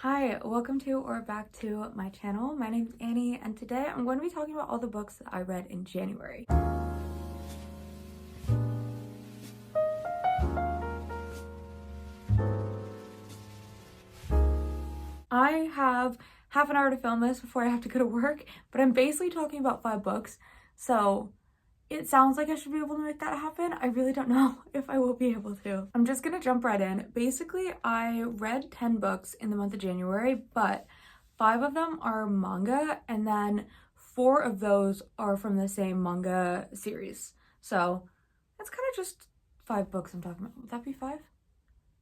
Hi, welcome to or back to my channel. My name is Annie and today I'm going to be talking about all the books that I read in January. I have half an hour to film this before I have to go to work, but I'm basically talking about 5 books, so it sounds like I should be able to make that happen. I really don't know if I will be able to. I'm just gonna jump right in. Basically, I read 10 books in the month of January, but 5 of them are manga, and then 4 of those are from the same manga series. So that's kind of just 5 books I'm talking about. Would that be 5?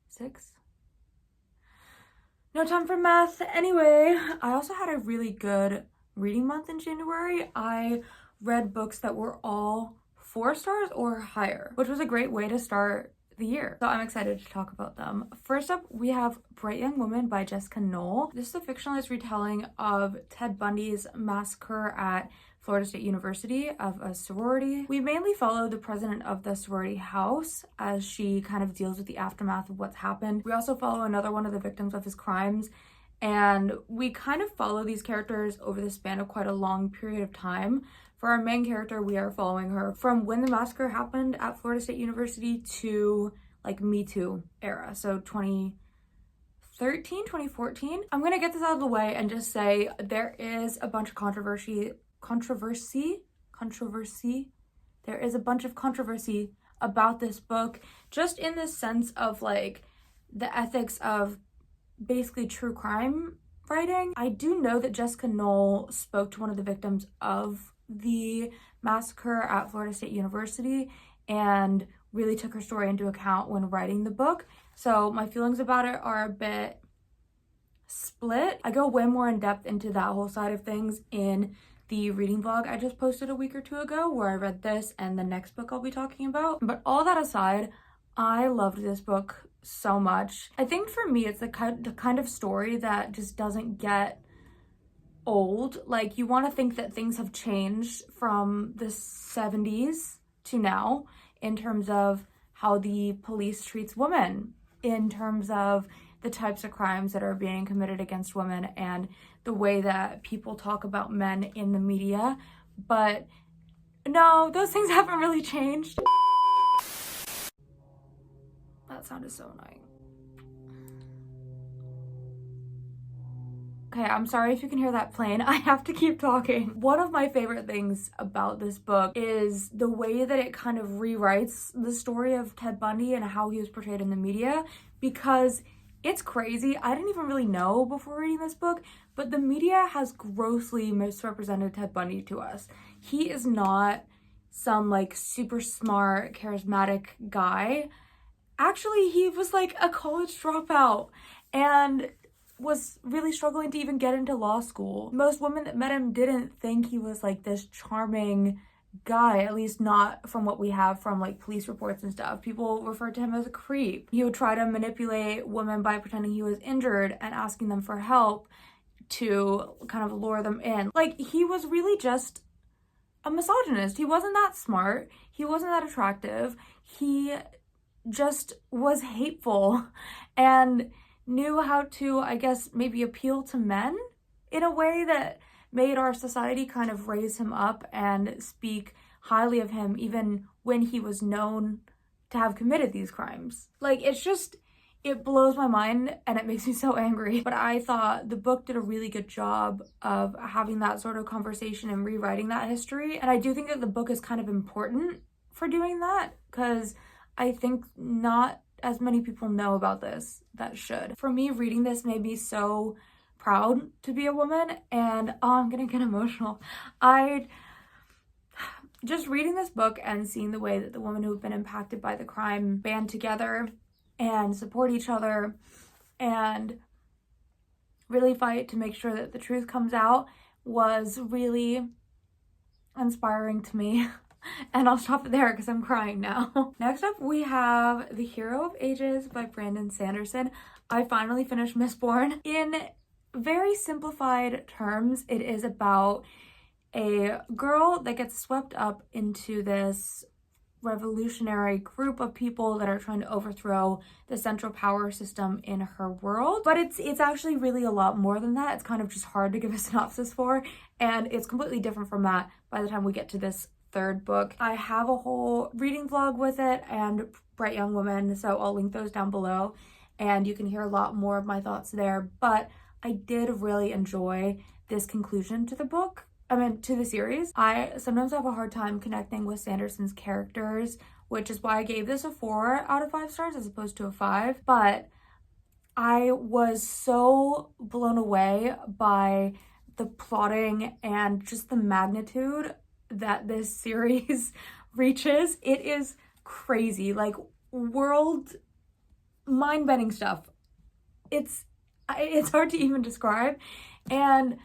6? No time for math. Anyway, I also had a really good reading month in January. I read books that were all 4 stars or higher, which was a great way to start the year. So I'm excited to talk about them. First up, we have Bright Young Woman by Jessica Knoll. This is a fictionalized retelling of Ted Bundy's massacre at Florida State University of a sorority. We mainly follow the president of the sorority house as she kind of deals with the aftermath of what's happened. We also follow another one of the victims of his crimes, and we kind of follow these characters over the span of quite a long period of time. For our main character, we are following her from when the massacre happened at Florida State University to like Me Too era, so 2013, 2014. I'm gonna get this out of the way and just say there is a bunch of controversy. There is a bunch of controversy about this book, just in the sense of like the ethics of basically true crime writing. I do know that Jessica Knoll spoke to one of the victims of the massacre at Florida State University and really took her story into account when writing the book. So my feelings about it are a bit split. I go way more in depth into that whole side of things in the reading vlog I just posted a week or 2 ago, where I read this and the next book I'll be talking about. But all that aside, I loved this book so much. I think for me, it's the kind of story that just doesn't get old. Like, you want to think that things have changed from the 70s to now in terms of how the police treats women, in terms of the types of crimes that are being committed against women, and the way that people talk about men in the media. But no, those things haven't really changed. That sounded so annoying. Okay, I'm sorry if you can hear that plane. I have to keep talking. One of my favorite things about this book is the way that it kind of rewrites the story of Ted Bundy and how he was portrayed in the media, because it's crazy. I didn't even really know before reading this book, but the media has grossly misrepresented Ted Bundy to us. He is not some like super smart, charismatic guy. Actually, he was like a college dropout and was really struggling to even get into law school. Most women that met him didn't think he was like this charming guy, at least not from what we have from like police reports and stuff. People referred to him as a creep. He would try to manipulate women by pretending he was injured and asking them for help to kind of lure them in. Like, he was really just a misogynist. He wasn't that smart. He wasn't that attractive. He just was hateful and knew how to, I guess, maybe appeal to men in a way that made our society kind of raise him up and speak highly of him even when he was known to have committed these crimes. Like, it's just, it blows my mind and it makes me so angry. But I thought the book did a really good job of having that sort of conversation and rewriting that history. And I do think that the book is kind of important for doing that, because I think not as many people know about this that should. For me, reading this made me so proud to be a woman, and I'm gonna get emotional. Just reading this book and seeing the way that the women who've been impacted by the crime band together and support each other and really fight to make sure that the truth comes out was really inspiring to me. And I'll stop it there because I'm crying now. Next up, we have The Hero of Ages by Brandon Sanderson. I finally finished Mistborn. In very simplified terms, it is about a girl that gets swept up into this revolutionary group of people that are trying to overthrow the central power system in her world. But it's actually really a lot more than that. It's kind of just hard to give a synopsis for, and it's completely different from that by the time we get to this third book. I have a whole reading vlog with it and Bright Young Woman, so I'll link those down below and you can hear a lot more of my thoughts there. But I did really enjoy this conclusion to the book. To the series. I sometimes have a hard time connecting with Sanderson's characters, which is why I gave this a 4 out of 5 stars as opposed to a 5. But I was so blown away by the plotting and just the magnitude that this series reaches. It is crazy, like world mind-bending stuff. It's hard to even describe, and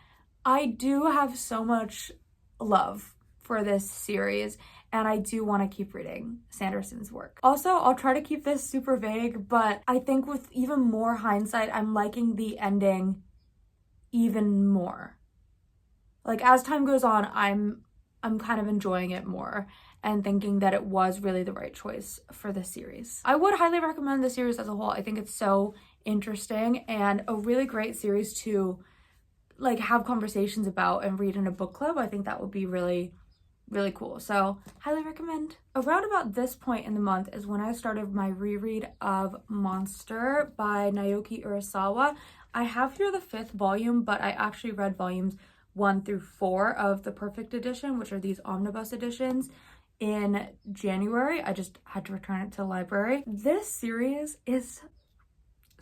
I do have so much love for this series, and I do want to keep reading Sanderson's work. Also, I'll try to keep this super vague, but I think with even more hindsight, I'm liking the ending even more. Like, as time goes on, I'm kind of enjoying it more and thinking that it was really the right choice for this series. I would highly recommend the series as a whole. I think it's so interesting and a really great series to like have conversations about and read in a book club. I think that would be really, really cool. So highly recommend. Around about this point in the month is when I started my reread of Monster by Naoki Urasawa. I have here the 5th volume, but I actually read volumes 1 through 4 of the Perfect Edition, which are these omnibus editions, in January. I just had to return it to the library. This series is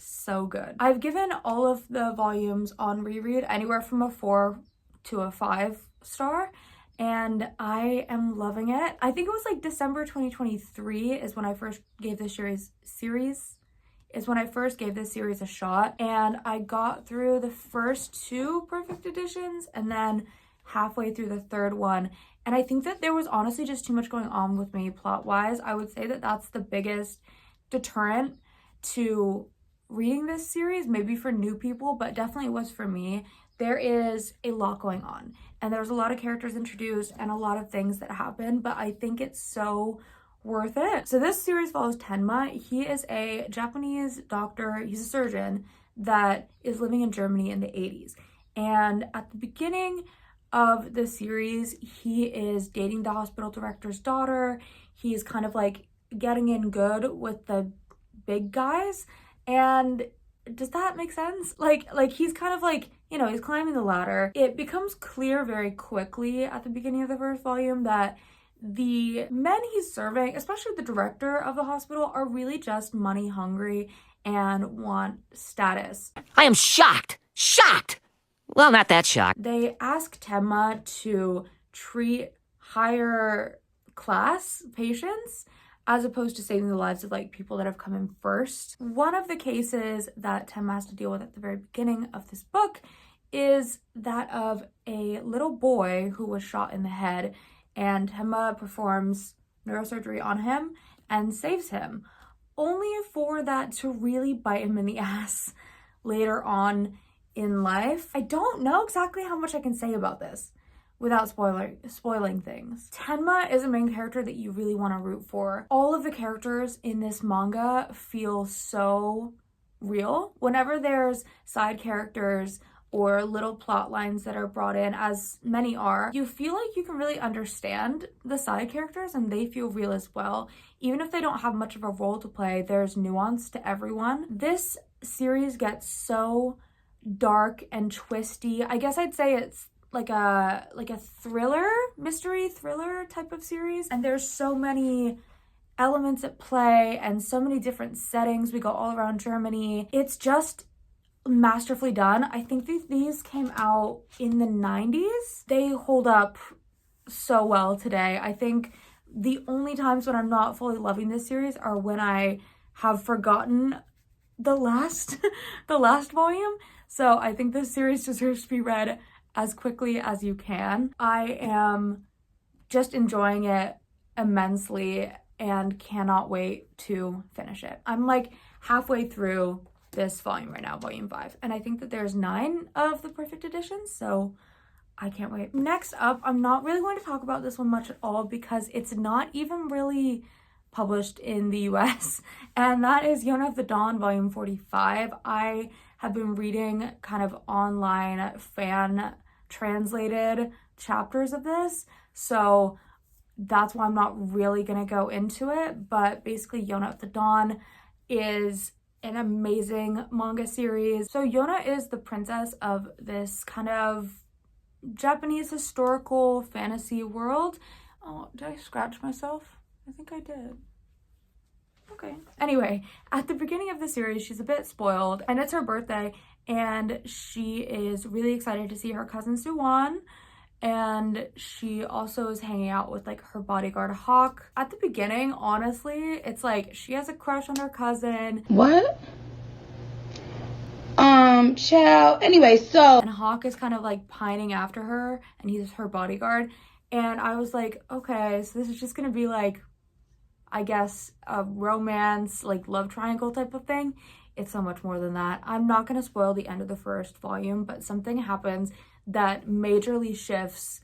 so good. I've given all of the volumes on reread anywhere from a 4 to a 5 star, and I am loving it. I think it was like December 2023 is when I first gave this series a shot, and I got through the first 2 Perfect Editions and then halfway through the 3rd one, and I think that there was honestly just too much going on with me plot-wise. I would say that that's the biggest deterrent to reading this series, maybe for new people, but definitely was for me. There is a lot going on, and there's a lot of characters introduced and a lot of things that happen, but I think it's so worth it. So this series follows Tenma. He is a Japanese doctor. He's a surgeon that is living in Germany in the 80s. And at the beginning of the series, he is dating the hospital director's daughter. He's kind of like getting in good with the big guys. And does that make sense? Like he's kind of like, you know, he's climbing the ladder. It becomes clear very quickly at the beginning of the first volume that the men he's serving, especially the director of the hospital, are really just money hungry and want status. I am shocked. Shocked! Well, not that shocked. They ask Tenma to treat higher class patients as opposed to saving the lives of like people that have come in first. One of the cases that Tenma has to deal with at the very beginning of this book is that of a little boy who was shot in the head, and Tenma performs neurosurgery on him and saves him, only for that to really bite him in the ass later on in life. I don't know exactly how much I can say about this without spoiling things. Tenma is a main character that you really want to root for. All of the characters in this manga feel so real. Whenever there's side characters or little plot lines that are brought in, as many are, you feel like you can really understand the side characters and they feel real as well. Even if they don't have much of a role to play, there's nuance to everyone. This series gets so dark and twisty. I guess I'd say it's like a mystery thriller type of series, and there's so many elements at play and so many different settings. We go all around Germany. It's just masterfully done. I think these came out in the 90s. They hold up so well today. I think the only times when I'm not fully loving this series are when I have forgotten the last volume. So I think this series deserves to be read as quickly as you can. I am just enjoying it immensely and cannot wait to finish it. I'm like halfway through this volume right now, volume 5, and I think that there's 9 of the Perfect Editions, so I can't wait. Next up, I'm not really going to talk about this one much at all because it's not even really published in the US, and that is Yona of the Dawn, volume 45. I have been reading kind of online fan translated chapters of this, so that's why I'm not really gonna go into it. But basically, Yona of the Dawn is an amazing manga series. So Yona is the princess of this kind of Japanese historical fantasy world. Oh, did I scratch myself? I think I did. Okay. Anyway, at the beginning of the series, she's a bit spoiled, and it's her birthday, and she is really excited to see her cousin Suwon, and she also is hanging out with like her bodyguard Hawk. At the beginning, honestly, it's like she has a crush on her cousin. What? Child. Anyway, so. And Hawk is kind of like pining after her, and he's her bodyguard. And I was like, okay, so this is just gonna be like, I guess, a romance, like love triangle type of thing. It's so much more than that. I'm not gonna spoil the end of the first volume, but something happens that majorly shifts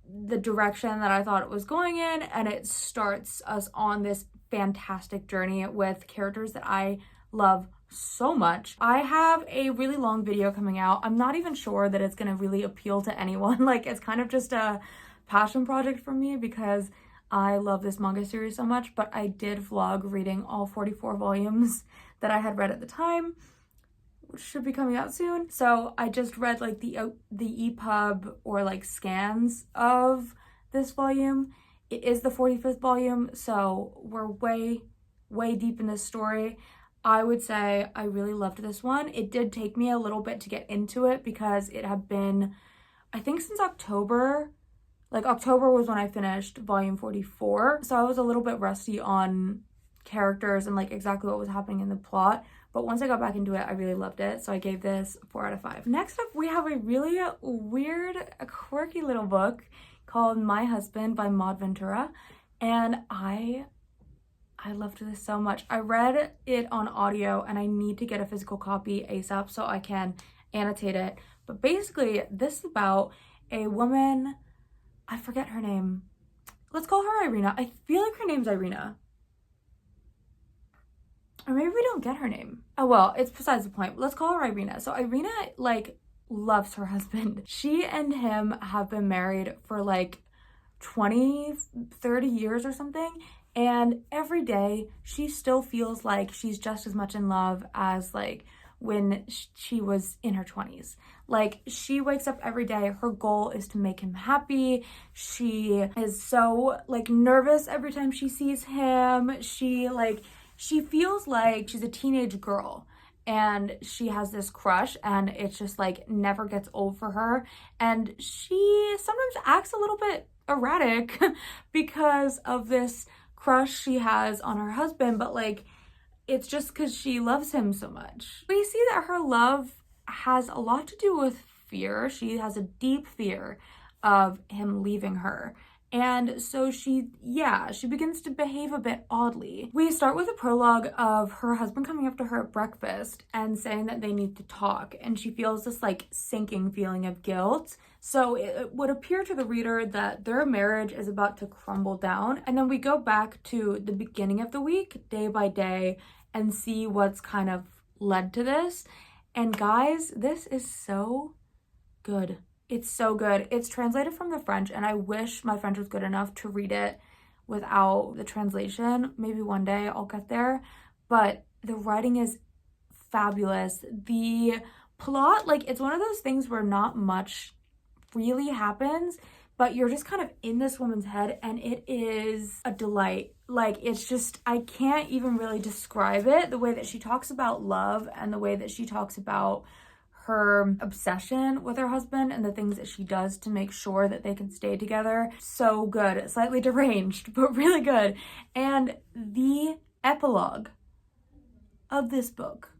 the direction that I thought it was going in, and it starts us on this fantastic journey with characters that I love so much. I have a really long video coming out. I'm not even sure that it's gonna really appeal to anyone. Like, it's kind of just a passion project for me because I love this manga series so much, but I did vlog reading all 44 volumes that I had read at the time, which should be coming out soon. So I just read like the EPUB or like scans of this volume. It is the 45th volume, so we're way deep in this story. I would say I really loved this one. It did take me a little bit to get into it because it had been, I think, since October. Like, October was when I finished volume 44, so I was a little bit rusty on characters and like exactly what was happening in the plot. But once I got back into it, I really loved it, so I gave this 4 out of 5. Next up, we have a really weird, quirky little book called My Husband by Maud Ventura, and I loved this so much. I read it on audio, and I need to get a physical copy ASAP so I can annotate it. But basically, this is about a woman, I forget her name. Let's call her Irina. I feel like her name's Irina. Or maybe we don't get her name. Oh well, it's besides the point. Let's call her Irina. So Irina, like, loves her husband. She and him have been married for like 20, 30 years or something. And every day she still feels like she's just as much in love as like when she was in her 20s. Like, she wakes up every day, her goal is to make him happy. She is so like nervous every time she sees him. She feels like she's a teenage girl and she has this crush, and it's just like never gets old for her. And she sometimes acts a little bit erratic because of this crush she has on her husband, but like, it's just because she loves him so much. We see that her love has a lot to do with fear. She has a deep fear of him leaving her. And so she begins to behave a bit oddly. We start with a prologue of her husband coming up to her at breakfast and saying that they need to talk. And she feels this like sinking feeling of guilt. So it would appear to the reader that their marriage is about to crumble down. And then we go back to the beginning of the week, day by day, and see what's kind of led to this. And guys, this is so good. It's so good. It's translated from the French, and I wish my French was good enough to read it without the translation. Maybe one day I'll get there, but the writing is fabulous. The plot, like, it's one of those things where not much really happens, but you're just kind of in this woman's head, and it is a delight. Like, it's just, I can't even really describe it. The way that she talks about love and the way that she talks about her obsession with her husband and the things that she does to make sure that they can stay together. So good. Slightly deranged, but really good. And the epilogue of this book,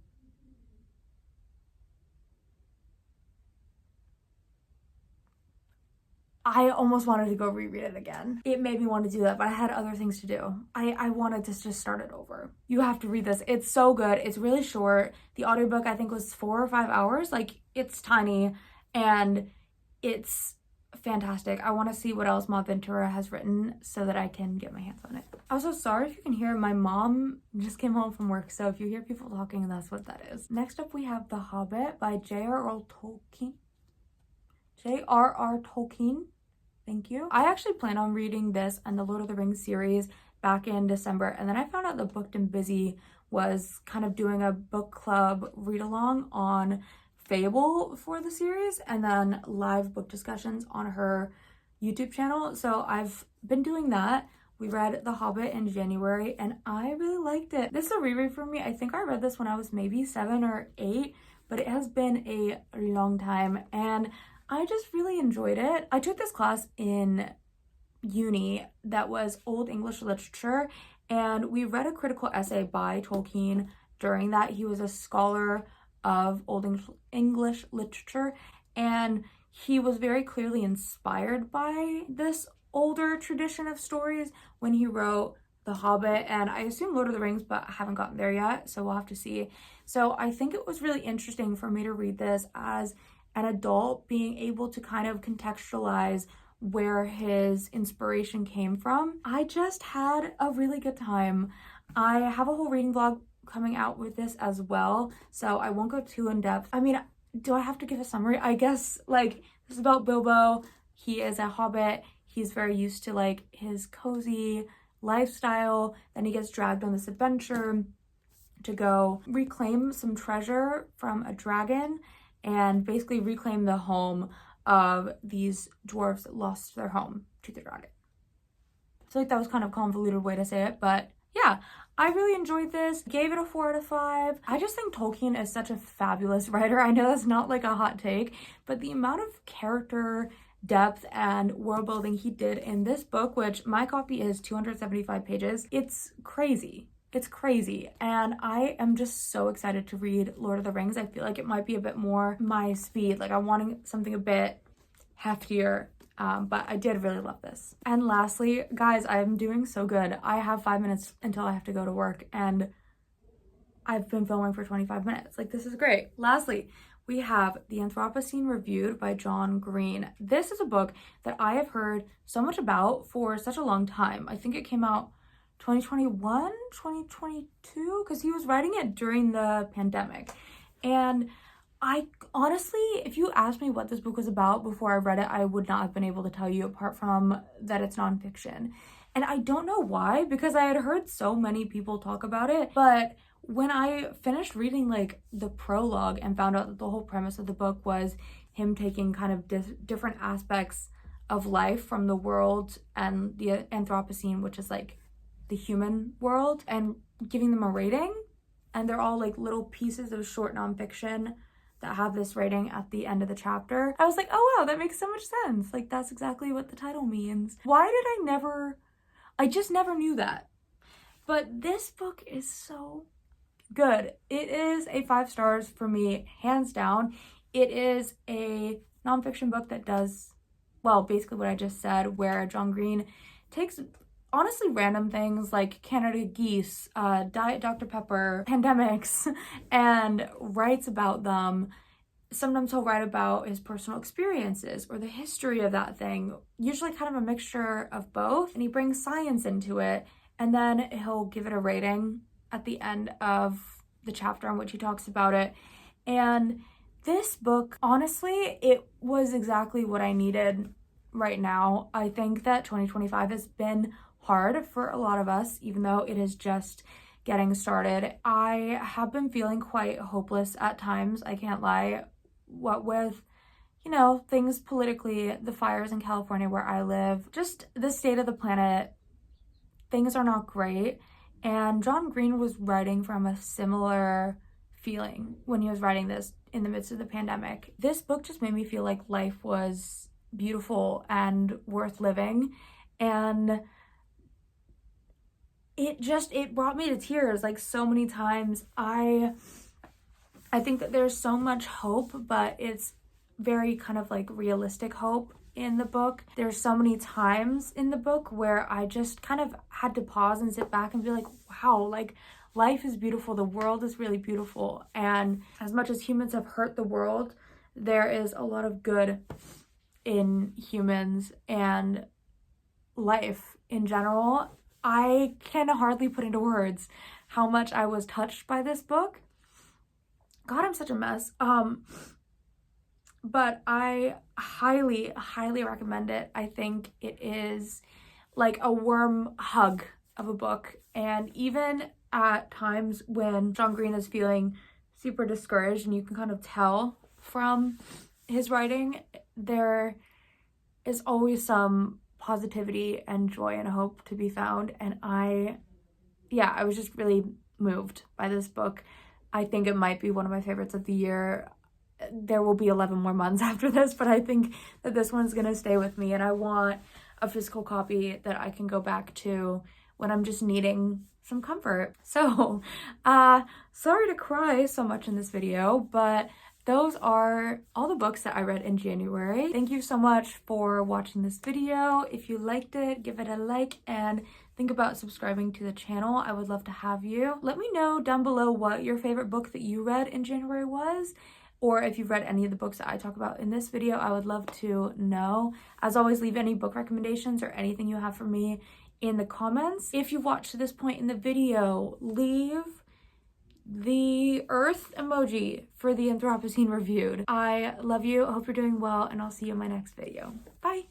I almost wanted to go reread it again. It made me want to do that, but I had other things to do. I wanted to just start it over. You have to read this. It's so good. It's really short. The audiobook, I think, was 4 or 5 hours. Like, it's tiny, and it's fantastic. I want to see what else Ma Ventura has written so that I can get my hands on it. Also, sorry if you can hear, my mom just came home from work, so if you hear people talking, that's what that is. Next up, we have The Hobbit by J.R.R. Tolkien. Thank you. I actually plan on reading this and the Lord of the Rings series back in December, and then I found out that Booked and Busy was kind of doing a book club read-along on Fable for the series, and then live book discussions on her YouTube channel. So I've been doing that. We read The Hobbit in January, and I really liked it. This is a reread for me. I think I read this when I was maybe 7 or 8, but it has been a long time, and I just really enjoyed it. I took this class in uni that was Old English Literature, and we read a critical essay by Tolkien during that. He was a scholar of Old English literature, and he was very clearly inspired by this older tradition of stories when he wrote The Hobbit, and I assume Lord of the Rings, but I haven't gotten there yet, so we'll have to see. So I think it was really interesting for me to read this as an adult, being able to kind of contextualize where his inspiration came from. I just had a really good time. I have a whole reading vlog coming out with this as well, so I won't go too in depth. I mean, do I have to give a summary? I guess, like, this is about Bilbo. He is a hobbit. He's very used to, like, his cozy lifestyle. Then he gets dragged on this adventure to go reclaim some treasure from a dragon and basically reclaim the home of these dwarves that lost their home to the dragon. I feel like that was kind of a convoluted way to say it, but yeah, I really enjoyed this. Gave it a 4 out of 5. I just think Tolkien is such a fabulous writer. I know that's not like a hot take, but the amount of character depth and world building he did in this book, which my copy is 275 pages, it's crazy. It's crazy, and I am just so excited to read Lord of the Rings. I feel like it might be a bit more my speed. Like, I'm wanting something a bit heftier, but I did really love this. And lastly, guys, I'm doing so good. I have 5 minutes until I have to go to work, and I've been filming for 25 minutes. Like, this is great. Lastly, we have The Anthropocene Reviewed by John Green. This is a book that I have heard so much about for such a long time. I think it came out 2021, 2022, because he was writing it during the pandemic. And I honestly, if you asked me what this book was about before I read it, I would not have been able to tell you, apart from that it's nonfiction. And I don't know why, because I had heard so many people talk about it, but when I finished reading like the prologue and found out that the whole premise of the book was him taking kind of different aspects of life from the world and the Anthropocene, which is like the human world, and giving them a rating, and they're all like little pieces of short nonfiction that have this rating at the end of the chapter. I was like, oh wow, that makes so much sense. Like, that's exactly what the title means. Why did I just never knew that. But this book is so good. It is a 5 stars for me, hands down. It is a nonfiction book that does, well, basically what I just said, where John Green takes honestly random things like Canada geese, Diet Dr. Pepper, pandemics, and writes about them. Sometimes he'll write about his personal experiences or the history of that thing, usually kind of a mixture of both, and he brings science into it, and then he'll give it a rating at the end of the chapter on which he talks about it. And this book, honestly, it was exactly what I needed right now. I think that 2025 has been hard for a lot of us, even though it is just getting started. I have been feeling quite hopeless at times, I can't lie. What with, you know, things politically, the fires in California where I live, just the state of the planet, things are not great. And John Green was writing from a similar feeling when he was writing this in the midst of the pandemic. This book just made me feel like life was beautiful and worth living, and it brought me to tears like so many times. I think that there's so much hope, but it's very kind of like realistic hope in the book. There's so many times in the book where I just kind of had to pause and sit back and be like, wow, like life is beautiful, the world is really beautiful, and as much as humans have hurt the world, there is a lot of good in humans and life in general. I can hardly put into words how much I was touched by this book. God, I'm such a mess. But I highly, highly recommend it. I think it is like a warm hug of a book. And even at times when John Green is feeling super discouraged, and you can kind of tell from his writing, there is always some positivity and joy and hope to be found. And I was just really moved by this book. I think it might be one of my favorites of the year. There will be 11 more months after this, but I think that this one's gonna stay with me, and I want a physical copy that I can go back to when I'm just needing some comfort. So, sorry to cry so much in this video, but those are all the books that I read in January. Thank you so much for watching this video. If you liked it, give it a like and think about subscribing to the channel. I would love to have you. Let me know down below what your favorite book that you read in January was, or if you've read any of the books that I talk about in this video. I would love to know. As always, leave any book recommendations or anything you have for me in the comments. If you've watched to this point in the video, leave the earth emoji for the Anthropocene Reviewed. I love you, I hope you're doing well, and I'll see you in my next video. Bye!